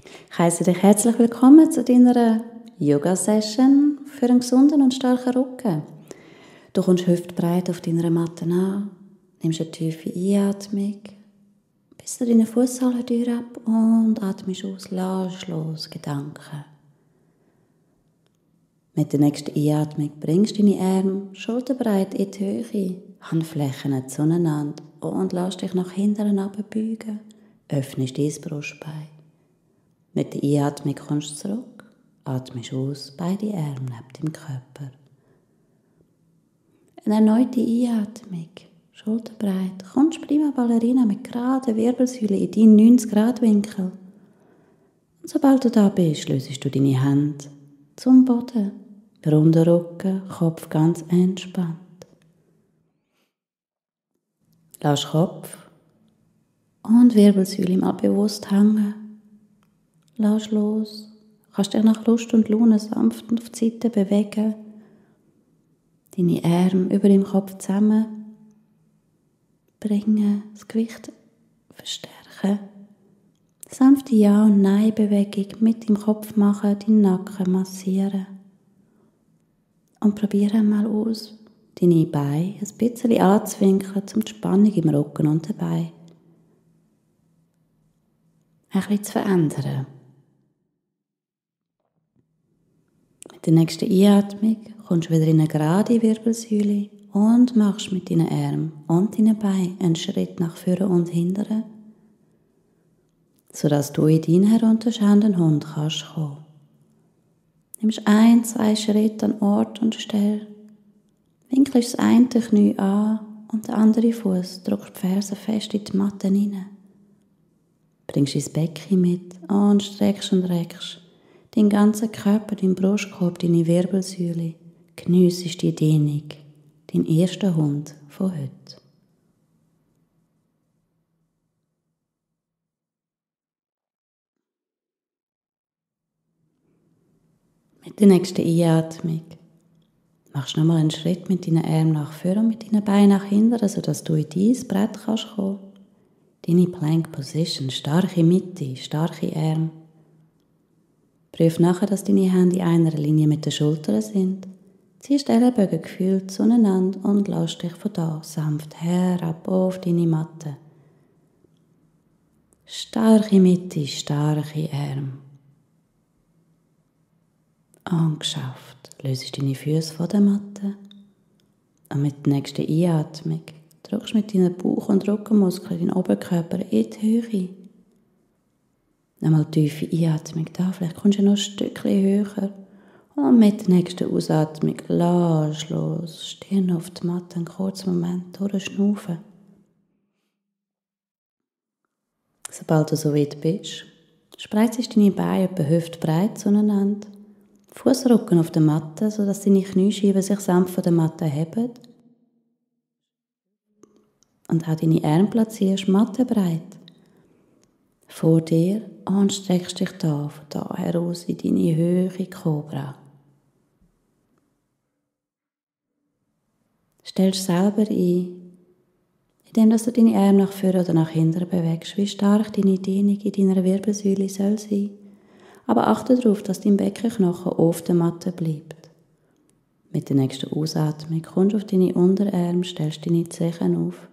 Ich heiße dich herzlich willkommen zu deiner Yoga-Session für einen gesunden und starken Rücken. Du kommst hüftbreit auf deiner Matte an, nimmst eine tiefe Einatmung, bis zu deinen Fußsohlen ab und atmest aus, lass los Gedanken. Mit der nächsten Einatmung bringst du deine Arme schulterbreit in die Höhe, Handflächen zueinander und lass dich nach hinten runterbeugen, öffnest dein Brustbein. Mit der Einatmung kommst du zurück, atmest aus, beide Arme neben dem Körper. Eine erneute Einatmung, schulterbreit, kommst prima Ballerina mit geraden Wirbelsäule in deinen 90-Grad-Winkel. Und sobald du da bist, löst du deine Hände zum Boden, runder Rücken, Kopf ganz entspannt. Lass Kopf und Wirbelsäule mal bewusst hängen. Lass los. Kannst dich nach Lust und Laune sanft auf die Seite bewegen. Deine Arme über dem Kopf zusammen bringen, das Gewicht verstärken. Sanfte Ja- und Nein-Bewegung mit dem Kopf machen, deinen Nacken massieren. Und probiere mal aus, deine Beine ein bisschen anzuwinkeln, um die Spannung im Rücken und den Beinen ein bisschen zu verändern. Mit der nächsten Einatmung kommst du wieder in eine gerade Wirbelsäule und machst mit deinen Armen und deinen Beinen einen Schritt nach vorne und hinten, sodass du in deinen herunterschauenden Hund kannst kommen. Nimmst 1-2 Schritte an Ort und Stelle, winkelst das eine Knie an und den anderen Fuß drückst die Fersen fest in die Matte hinein. Bringst dein Becken mit und streckst und reckst deinen ganzen Körper, deinen Brustkorb, deine Wirbelsäule. Geniessest die Dehnung, dein erster Hund von heute. Mit der nächsten Einatmung machst du nochmal einen Schritt mit deinen Armen nach vorne und mit deinen Beinen nach hinten, sodass du in dein Brett kannst kommen. Deine Plank Position, starke Mitte, starke Arme. Prüf nachher, dass deine Hände in einer Linie mit den Schultern sind. Ziehst die Ellenbogen gefühlt zueinander und lass dich von da sanft herab auf deine Matte. Starke Mitte, starke Arme. Und geschafft. Löst deine Füße von der Matte. Und mit der nächsten Einatmung drückst du mit deinen Bauch- und Rückenmuskeln deinen Oberkörper in die Höhe. Nochmal tiefe Einatmung da, vielleicht kommst du noch ein Stückchen höher. Und mit der nächsten Ausatmung lass los, Stirn auf die Matte, einen kurzen Moment durchschnaufen. Sobald du so weit bist, spreizest deine Beine etwa hüftbreit zueinander, Fußrücken auf der Matte, sodass deine Kniescheiben sich sanft von der Matte heben. Und auch deine Arme platzierst mattenbreit vor dir und streckst dich da von da heraus in deine höhere Cobra. Stellst selber ein, indem du deine Arme nach vorne oder nach hinten bewegst, wie stark deine Dehnung in deiner Wirbelsäule soll sein. Aber achte darauf, dass dein Beckenknochen auf der Matte bleibt. Mit der nächsten Ausatmung kommst du auf deine Unterarme, stellst deine Zehen auf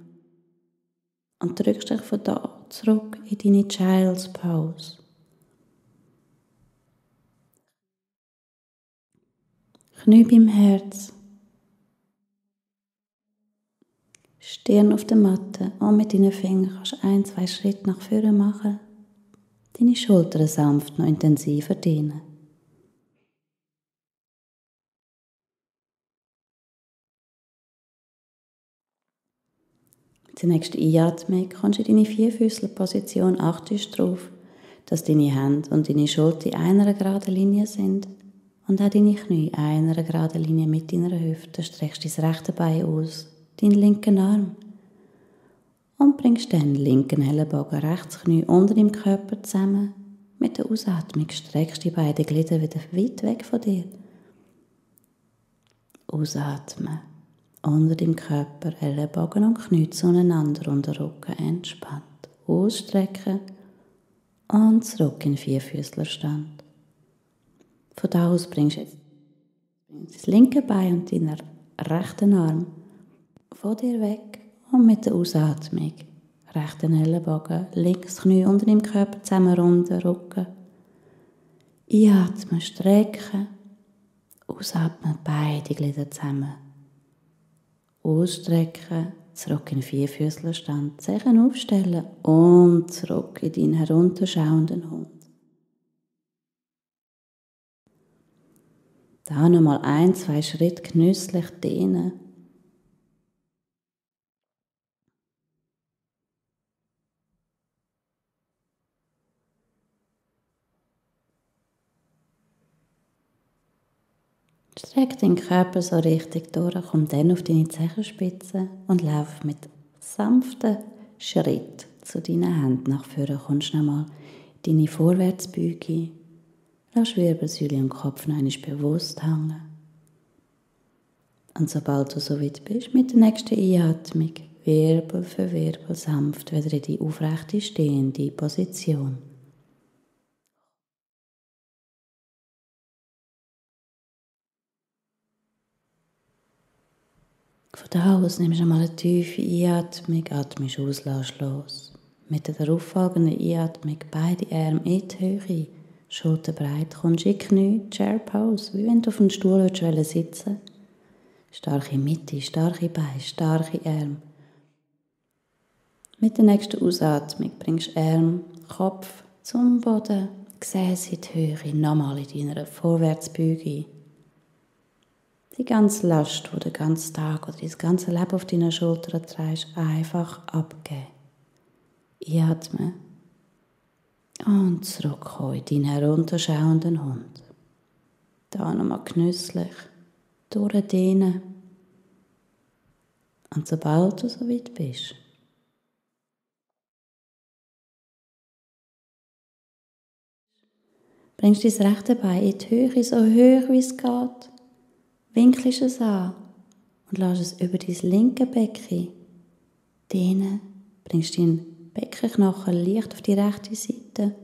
und drückst dich von da zurück in deine Child's Pose. Knie beim Herz, Stirn auf der Matte und mit deinen Fingern kannst du 1-2 Schritte nach vorne machen. Deine Schultern sanft noch intensiver dehnen. Mit der nächsten Einatmung kommst du in deine Vierfüßlerposition, achtest darauf, dass deine Hände und deine Schultern in einer geraden Linie sind und auch deine Knie in einer geraden Linie mit deiner Hüfte. Streckst dein rechte Bein aus, deinen linken Arm und bringst dann den linken Ellenbogen, rechts Knie unter dem Körper zusammen. Mit der Ausatmung streckst du die beiden Glieder wieder weit weg von dir. Ausatmen. Unter dem Körper, Ellenbogen und Knie zueinander und der Rücken entspannt. Ausstrecken und zurück in Vierfüßlerstand. Von da aus bringst du jetzt das linke Bein und deinen rechten Arm von dir weg und mit der Ausatmung rechten Ellenbogen, linkes Knie unter dem Körper zusammen, runden Rücken. Einatmen, strecken, ausatmen, beide Glieder zusammen. Ausstrecken, zurück in Vierfüßlerstand, Zehen aufstellen und zurück in deinen herunterschauenden Hund. Da nochmal 1-2 Schritte genüsslich dehnen. Streck den Körper so richtig durch, komm dann auf deine Zehenspitze und lauf mit sanften Schritt zu deinen Händen nach vorne. Kommst nochmal deine Vorwärtsbeuge. Lass Wirbelsäule und Kopf noch einmal bewusst hängen. Und sobald du so weit bist, mit der nächsten Einatmung, Wirbel für Wirbel sanft wieder in die aufrechte stehende Position. Von da aus nimmst du einmal eine tiefe Einatmung, atmest aus, lässt los. Mit der darauffolgenden Einatmung beide Arme in die Höhe, schulterbreit, kommst in die Knie, Chair Pose, wie wenn du auf einem Stuhl sitzen willst. Starke Mitte, starke Beine, starke Arme. Mit der nächsten Ausatmung bringst du Arm, Kopf zum Boden, Gesäß in die Höhe, nochmal in deiner Vorwärtsbeuge. Die ganze Last, die den ganzen Tag oder das ganze Leben auf deinen Schultern trägst, einfach abgeben. Einatmen und zurückkommen in deinen herunterschauenden Hund. Da nochmal genüsslich durchdehnen. Und sobald du so weit bist, bringst du dein rechte Bein in die Höhe, so hoch wie es geht. Winkelst es an und lässt es über dein linke Becken dehnen. Bringst deinen Beckenknochen leicht auf die rechte Seite.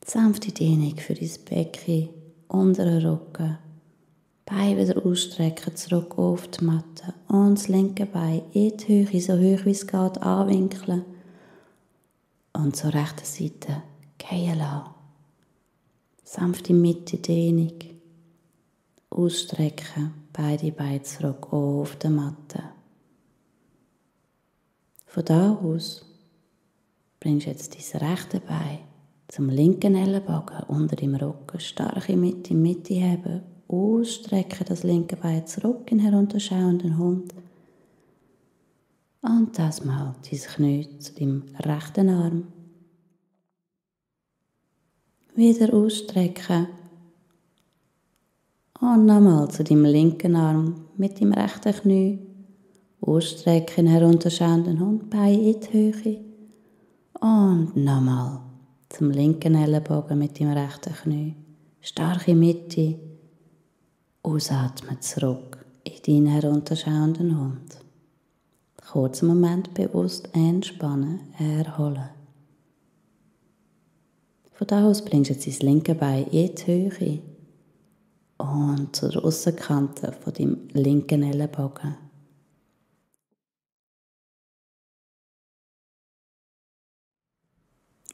Sanfte Dehnung für dein Becken, unteren Rücken. Bein wieder ausstrecken, zurück auf die Matte. Und das linke Bein in die Höhe, so hoch wie es geht, anwinkeln. Und zur rechten Seite gehen lassen. Sanfte Mitte Dehnung. Ausstrecken, beide Beine zurück auf die Matte. Von da aus bringst du jetzt dein rechte Bein zum linken Ellenbogen unter dem Rücken, starke Mitte heben, ausstrecken das linke Bein zurück in den herunterschauenden Hund. Und das mal dein Knie zu deinem rechten Arm. Wieder ausstrecken. Und nochmal zu deinem linken Arm mit dem rechten Knie. Ausstrecken, herunterschauenden Hund, Bein in die Höhe. Und nochmal zum linken Ellenbogen mit dem rechten Knie. Starke Mitte. Ausatmen zurück in deinen herunterschauenden Hund. Kurzen Moment bewusst entspannen, erholen. Von da aus bringst du jetzt dein linke Bein in die Höhe. Und zur Aussenkante von deinem linken Ellenbogen.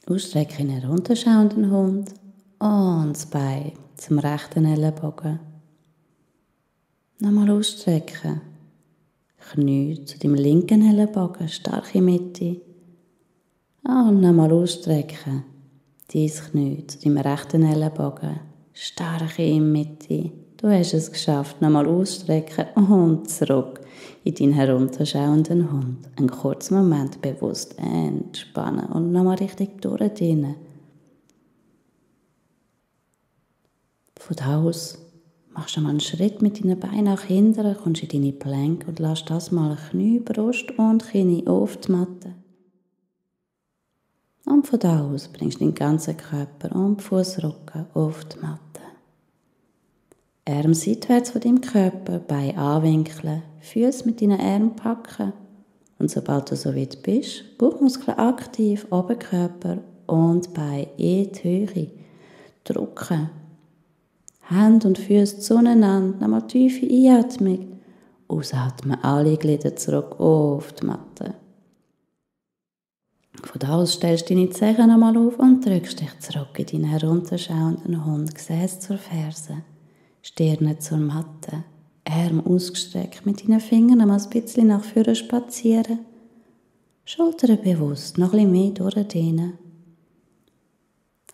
Ausstrecken in den herunterschauenden Hund und das Bein zum rechten Ellenbogen. Nochmal ausstrecken. Knie zu deinem linken Ellenbogen, starke Mitte. Und nochmal ausstrecken. Dein Knie zu deinem rechten Ellenbogen. Starke Mitte. Du hast es geschafft. Nochmal ausstrecken und zurück in deinen herunterschauenden Hund. Einen kurzen Moment bewusst entspannen und nochmal richtig durchdehnen. Von da aus machst du mal einen Schritt mit deinen Beinen nach hinten, kommst in deine Plank und lässt das mal Knie, Brust und Knie auf die Matte. Und von da aus bringst du den ganzen Körper und Fußrücken auf die Matte. Arme seitwärts von deinem Körper, Beine anwinkeln, Füße mit deinen Armen packen. Und sobald du so weit bist, Bauchmuskeln aktiv, Oberkörper und Beine in die Höhe. Drücken. Hände und Füße zueinander. Nochmal tiefe Einatmung. Ausatmen. Alle Glieder zurück auf die Matte. Von da aus stellst du deine Zehen nochmal auf und drückst dich zurück in deinen herunterschauenden Hund. Gesäß zur Ferse. Stirne zur Matte. Arme ausgestreckt. Mit deinen Fingern nochmal ein bisschen nach vorne spazieren. Schultern bewusst. Noch ein bisschen mehr durchdehnen.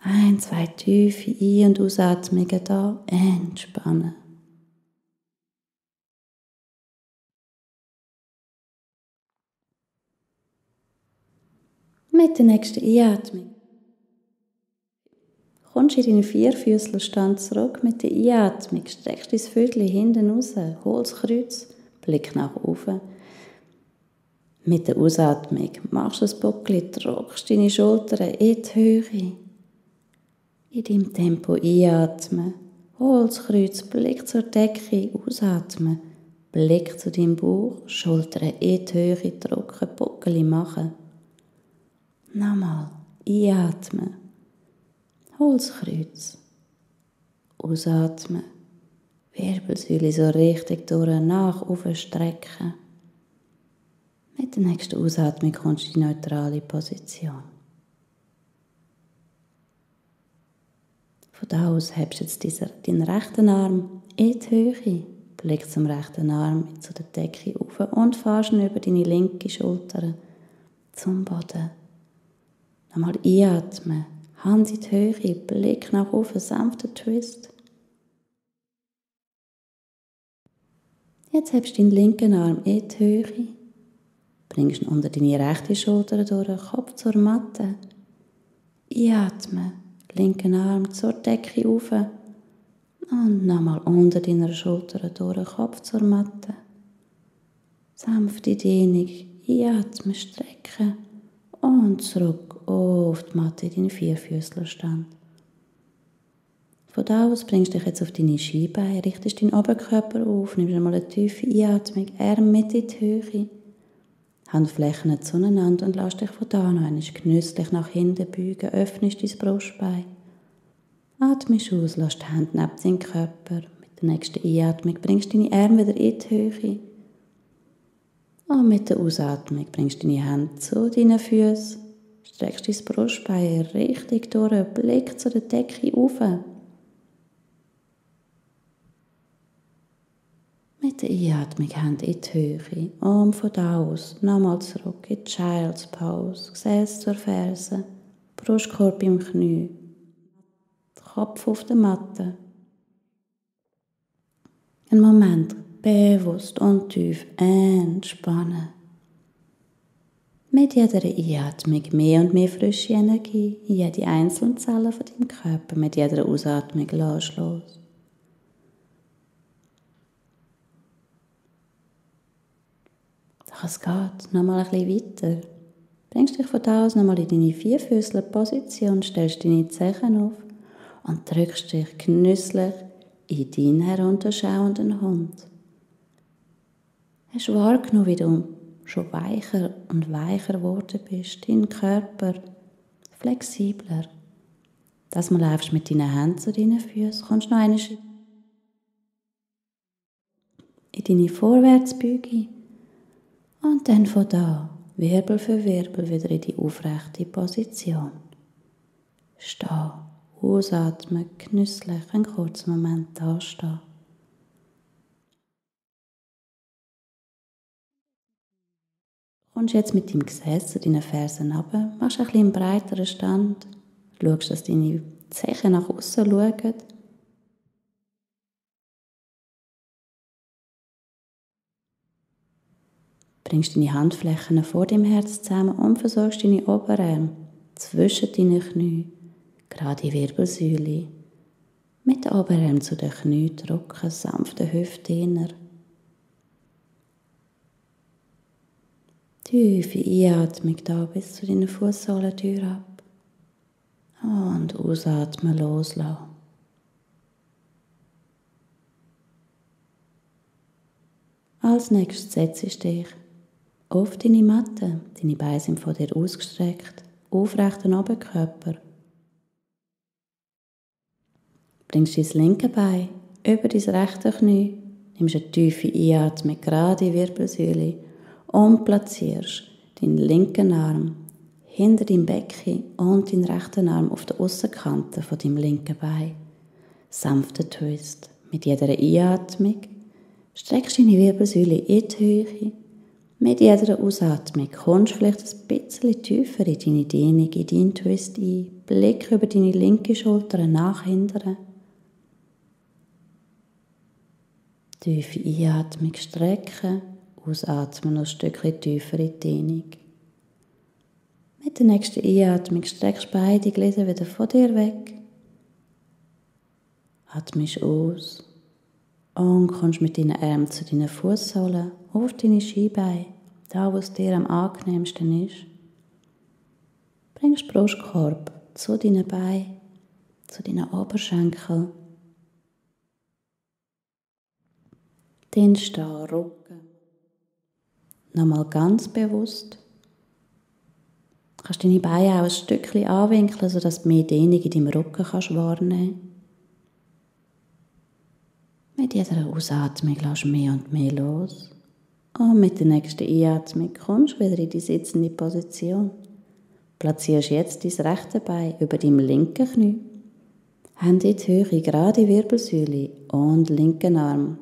1, 2 tiefe Ein- und Ausatmungen da. Entspannen. Mit der nächsten Einatmung kommst du in deinen Vierfüßlerstand zurück. Mit der Einatmung streckst du dein Vögel hinten raus, holst das Kreuz, Blick nach oben. Mit der Ausatmung machst du ein Buckel, drückst deine Schultern in die Höhe. In deinem Tempo einatmen, hol das Kreuz, Blick zur Decke, ausatmen, Blick zu deinem Bauch, Schultern in die Höhe, drücken, Buckel machen. Nochmal, einatmen, hol das Kreuz, ausatmen, Wirbelsäule so richtig durch, nach oben strecken. Mit der nächsten Ausatmung kommst du in die neutrale Position. Von da aus hebst du jetzt deinen rechten Arm in die Höhe, Blick zum rechten Arm zu der Decke auf und fährst ihn über deine linke Schulter zum Boden. Nochmal einatmen, Hand in die Höhe, Blick nach oben, sanfter Twist. Jetzt hebst du deinen linken Arm in die Höhe, bringst ihn unter deine rechte Schulter durch, Kopf zur Matte. Einatmen, linken Arm zur Decke rauf und nochmal unter deiner Schulter durch, Kopf zur Matte. Sanfte Dehnung, einatmen, strecken und zurück auf die Matte in deinen Vierfüßlerstand. Von da aus bringst du dich jetzt auf deine Skibeine, richtest deinen Oberkörper auf, nimmst einmal eine tiefe Einatmung, Arme mit in die Höhe, Handflächen zueinander und lass dich von da noch einmal genüsslich nach hinten beugen, öffnest dein Brustbein. Atmest aus, lass die Hände neben deinen Körper. Mit der nächsten Einatmung bringst du deine Arme wieder in die Höhe. Und mit der Ausatmung bringst du deine Hände zu deinen Füßen, streckst dein Brustbein richtig durch, Blick zu der Decke rauf. Mit der Einatmung Hände in die Höhe und von da aus nochmal zurück in die Child's Pose, Gesäß zur Ferse, Brustkorb im Knie, Kopf auf der Matte. Einen Moment bewusst und tief entspannen. Mit jeder Einatmung mehr und mehr frische Energie in jede einzelne Zelle von deinem Körper. Mit jeder Ausatmung lass los. Doch es geht nochmal ein bisschen weiter. Bringst dich von da aus nochmal in deine Vierfüßlerposition, stellst deine Zehen auf und drückst dich genüsslich in deinen herunterschauenden Hund. Hast du wahrgenommen, wie du schon weicher und weicher geworden bist, dein Körper flexibler. Das mal läufst mit deinen Händen zu deinen Füßen, kommst noch einen Schritt in deine Vorwärtsbeuge und dann von da, Wirbel für Wirbel, wieder in die aufrechte Position. Steh, ausatmen, genüsslich, einen kurzen Moment da stehen. Kommst jetzt mit deinem Gesäß zu deinen Fersen runter, machst ein bisschen einen breiteren Stand, schaust, dass deine Zehen nach außen schauen. Bringst deine Handflächen vor dem Herz zusammen und versorgst deine Oberarme zwischen deinen Knien, gerade die Wirbelsäule. Mit den Oberarmen zu den Knien drücken, sanfte Hüftdehner. Tiefe Einatmung da bis zu deiner Fußsohlentür ab. Und ausatmen, loslassen. Als nächstes setzt du dich auf deine Matte. Deine Beine sind vor dir ausgestreckt. aufrechten Oberkörper. Bringst dein linke Bein über dein rechte Knie, nimmst eine tiefe Einatmung gerade in die Wirbelsäule und platzierst deinen linken Arm hinter deinem Becken und deinen rechten Arm auf der Aussenkante von deinem linken Bein. Sanfter Twist. Mit jeder Einatmung streckst du deine Wirbelsäule in die Höhe. Mit jeder Ausatmung kommst du vielleicht ein bisschen tiefer in deine Dehnung, in deinen Twist ein. Blick über deine linke Schulter nach hinten. Tiefe Einatmung strecken, ausatmen noch ein Stückchen tiefer in die Dehnung. Mit der nächsten Einatmung streckst du beide Glieder wieder von dir weg. Atmest aus und kommst mit deinen Armen zu deinen Fußsohlen auf deine Schienbeine, da wo es dir am angenehmsten ist. Bringst den Brustkorb zu deinen Beinen, zu deinen Oberschenkeln. Den Stehen, Rücken. Nochmal ganz bewusst. Du kannst deine Beine auch ein Stückchen anwinkeln, sodass du mehr Dehnung in deinem Rücken wahrnehmen kannst. Mit jeder Ausatmung lässt du mehr und mehr los. Und mit der nächsten Einatmung kommst du wieder in die sitzende Position. Platzierst jetzt dein rechte Bein über deinem linken Knie. Hände in die Höhe, gerade Wirbelsäule und linken Arm.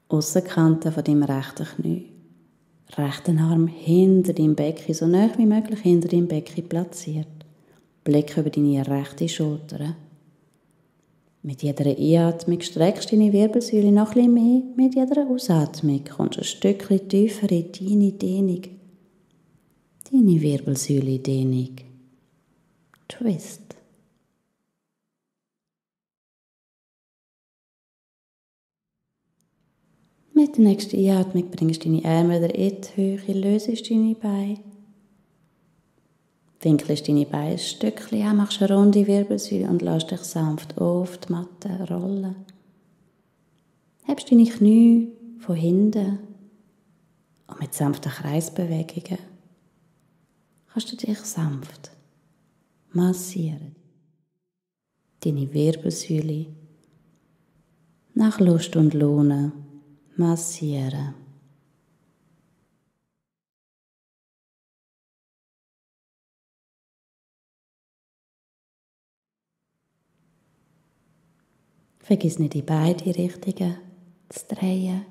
Aussenkante von deinem rechten Knie. Rechten Arm hinter deinem Becken, so nahe wie möglich hinter deinem Becken platziert. Blick über deine rechte Schulter. Mit jeder Einatmung streckst du deine Wirbelsäule noch etwas mehr. Mit jeder Ausatmung kommst du ein Stückchen tiefer in deine Dehnung. Deine Wirbelsäule-Dehnung. Twist. Mit der nächsten Einatmung bringst du deine Arme wieder in die Höhe, löst deine Beine. Winkelst deine Beine ein Stückchen an, machst eine runde Wirbelsäule und lässt dich sanft auf die Matte rollen. Hebst deine Knie von hinten und mit sanften Kreisbewegungen kannst du dich sanft massieren. Deine Wirbelsäule nach Lust und Laune massieren. Vergiss nicht, in beide Richtungen zu drehen.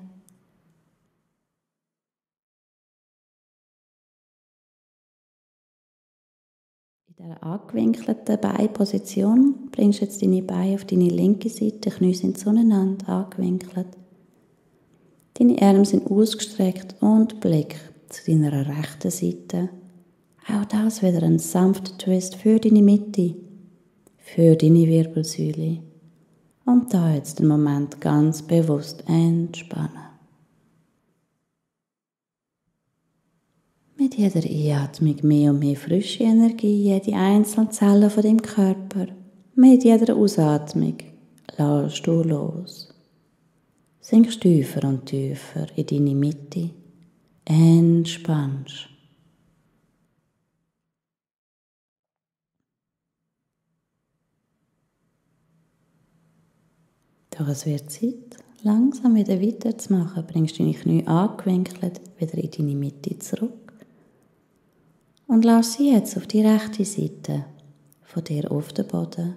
In dieser angewinkelten Beinposition bringst du jetzt deine Beine auf deine linke Seite, die Knie sind zueinander angewinkelt. Deine Arme sind ausgestreckt und Blick zu deiner rechten Seite. Auch das wieder ein sanfter Twist für deine Mitte, für deine Wirbelsäule. Und da jetzt den Moment ganz bewusst entspannen. Mit jeder Einatmung mehr und mehr frische Energie, jede einzelne Zelle von deinem Körper. Mit jeder Ausatmung lässt du los. Sinkst tiefer und tiefer in deine Mitte. Entspannst. Doch es wird Zeit, langsam wieder weiterzumachen. Bringst deine Knie angewinkelt wieder in deine Mitte zurück. Und lass sie jetzt auf die rechte Seite von dir auf den Boden.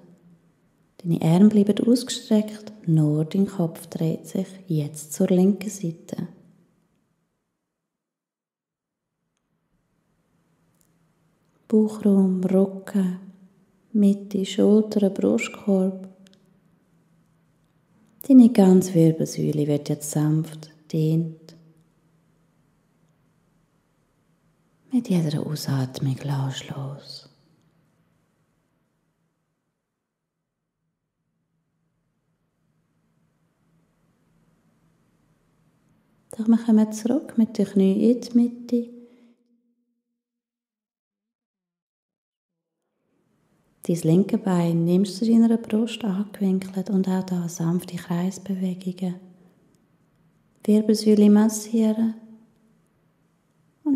Deine Arme bleiben ausgestreckt, nur dein Kopf dreht sich jetzt zur linken Seite. Bauchraum, Rücken, Mitte, Schultern, Brustkorb. Deine ganze Wirbelsäule wird jetzt sanft dehnt. Mit jeder Ausatmung lass los. Doch wir kommen zurück mit den Knien in die Mitte. Dein linke Bein nimmst du zu deiner Brust angewinkelt und auch da sanfte Kreisbewegungen. Wirbelsäule massieren und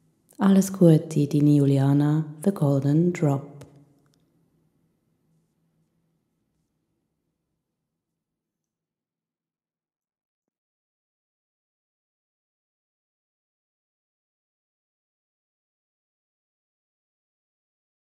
Alles Gute, deine Juliana, The Golden Drop.